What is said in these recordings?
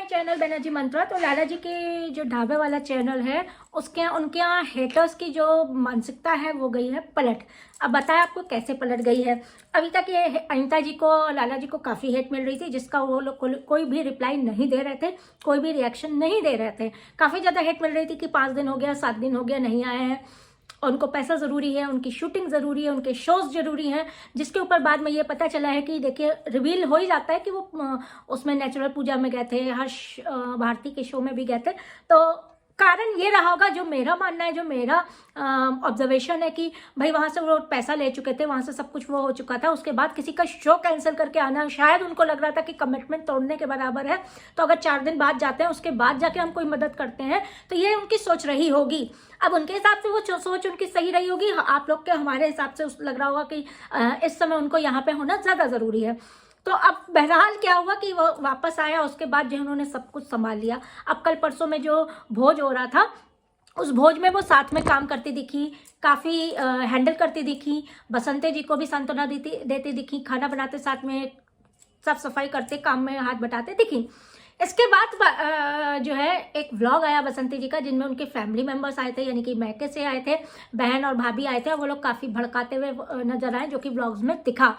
Channel Banerjee मंत्रा। तो लाला जी के जो ढाबे वाला चैनल है उसके उनके यहाँ हेटर्स की जो मानसिकता है वो गई है पलट। अब बताएं आपको कैसे पलट गई है। अभी तक ये अनीता जी को, लाला जी को काफ़ी हेट मिल रही थी, जिसका वो लोग कोई भी रिप्लाई नहीं दे रहे थे, कोई भी रिएक्शन नहीं दे रहे थे। काफ़ी ज़्यादा हेट मिल रही थी कि 5 दिन हो गया, 7 दिन हो गया, नहीं आए हैं, उनको पैसा ज़रूरी है, उनकी शूटिंग ज़रूरी है, उनके शोज़ ज़रूरी हैं। जिसके ऊपर बाद में ये पता चला है कि देखिए रिवील हो ही जाता है कि वो उसमें नेचुरल पूजा में गए थे, हर्ष भारती के शो में भी गए थे। तो कारण ये रहा होगा, जो मेरा मानना है, जो मेरा ऑब्जर्वेशन है कि भाई वहाँ से वो पैसा ले चुके थे, वहाँ से सब कुछ वो हो चुका था, उसके बाद किसी का शो कैंसिल करके आना, शायद उनको लग रहा था कि कमिटमेंट तोड़ने के बराबर है। तो अगर 4 दिन बाद जाते हैं, उसके बाद जाके हम कोई मदद करते हैं, तो ये उनकी सोच रही होगी। अब उनके हिसाब से वो सोच उनकी सही रही होगी, आप लोग के हमारे हिसाब से लग रहा होगा कि इस समय उनको यहाँ पे होना ज़्यादा ज़रूरी है। तो अब बहरहाल क्या हुआ कि वो वापस आया, उसके बाद जो उन्होंने सब कुछ संभाल लिया। अब कल परसों में जो भोज हो रहा था, उस भोज में वो साथ में काम करती दिखी, काफ़ी हैंडल करती दिखी, बसंते जी को भी सांत्वना देती दिखी, खाना बनाते साथ में, साफ सफाई करते, काम में हाथ बटाते दिखी। इसके बाद जो है एक व्लॉग आया बसंती जी का, जिनमें उनके फैमिली मेंबर्स आए थे, यानी कि मैके से आए थे, बहन और भाभी आए थे। वो लोग काफ़ी भड़काते हुए नजर आए, जो कि व्लॉग्स में दिखा।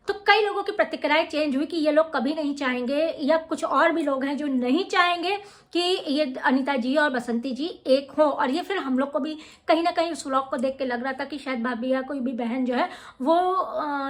तो कई लोगों की प्रतिक्रियाएं चेंज हुई कि ये लोग कभी नहीं चाहेंगे, या कुछ और भी लोग हैं जो नहीं चाहेंगे कि ये अनीता जी और बसंती जी एक हो। और ये फिर हम लोग को भी कहीं ना कहीं उस व्लॉग को देख के लग रहा था कि शायद भाभी या कोई भी बहन जो है वो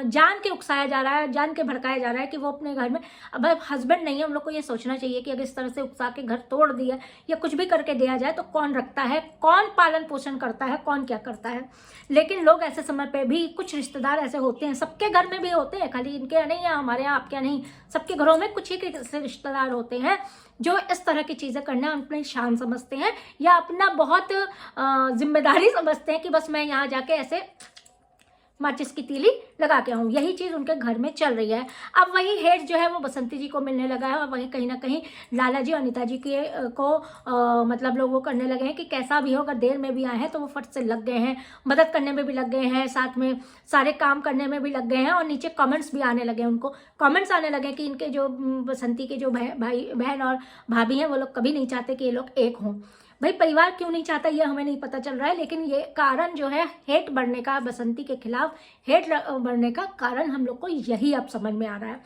जान के उकसाया जा रहा है, जान के भड़काया जा रहा है कि वो अपने घर में, अब हस्बैंड नहीं है, हम लोग को ये सोचना चाहिए कि अगर इस तरह से उकसा के घर तोड़ दिया या कुछ भी करके दिया जाए तो कौन रखता है, कौन पालन पोषण करता है, कौन क्या करता है। लेकिन लोग ऐसे समय पे भी, कुछ रिश्तेदार ऐसे होते हैं, सबके घर में भी होते हैं, खाली इनके यहाँ नहीं है, हमारे यहाँ आपके यहाँ नहीं, सबके घरों में कुछ ही ऐसे रिश्तेदार होते हैं जो इस तरह की चीज़ें करना अपनी शान समझते हैं, या अपना बहुत जिम्मेदारी समझते हैं कि बस मैं यहाँ जाके ऐसे माचिस की तीली लगा के आऊँ। यही चीज़ उनके घर में चल रही है। अब वही हेट जो है वो बसंती जी को मिलने लगा है, और वही कहीं ना कहीं लाला जी और अनीता जी के को मतलब लोग वो करने लगे हैं कि कैसा भी हो, अगर देर में भी आए हैं तो वो फट से लग गए हैं, मदद करने में भी लग गए हैं, साथ में सारे काम करने में भी लग गए हैं। और नीचे कमेंट्स भी आने लगे, उनको कमेंट्स आने लगे कि इनके जो बसंती के जो भाई बहन और भाभी हैं, वो लोग कभी नहीं चाहते कि ये लोग एक हों। भाई परिवार क्यों नहीं चाहता ये हमें नहीं पता चल रहा है, लेकिन ये कारण जो है हेट बढ़ने का, बसंती के खिलाफ हेट बढ़ने का कारण हम लोग को यही अब समझ में आ रहा है।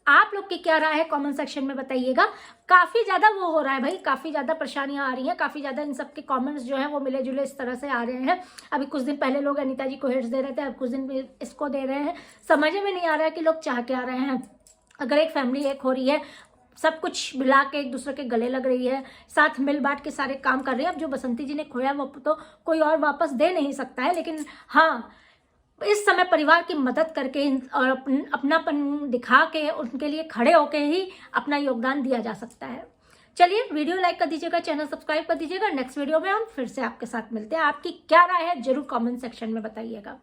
आप लोग की क्या राय है कमेंट सेक्शन में बताइएगा। काफ़ी ज़्यादा वो हो रहा है भाई, काफ़ी ज़्यादा परेशानियां आ रही हैं, काफ़ी ज़्यादा इन सब के कमेंट्स जो हैं वो मिले जुले इस तरह से आ रहे हैं। अभी कुछ दिन पहले लोग अनीता जी को हेट्स दे रहे थे, अब कुछ दिन इसको दे रहे हैं। समझ में नहीं आ रहा है कि लोग चाह क्या रहे हैं। अगर एक फैमिली एक हो रही है, सब कुछ मिला के एक दूसरे के गले लग रही है, साथ मिल बांट के सारे काम कर रही है। अब जो बसंती जी ने खोया वो तो कोई और वापस दे नहीं सकता है, लेकिन हाँ इस समय परिवार की मदद करके और अपनापन दिखा के उनके लिए खड़े होके ही अपना योगदान दिया जा सकता है। चलिए वीडियो लाइक कर दीजिएगा, चैनल सब्सक्राइब कर दीजिएगा। नेक्स्ट वीडियो में हम फिर से आपके साथ मिलते हैं। आपकी क्या राय है जरूर कमेंट सेक्शन में बताइएगा।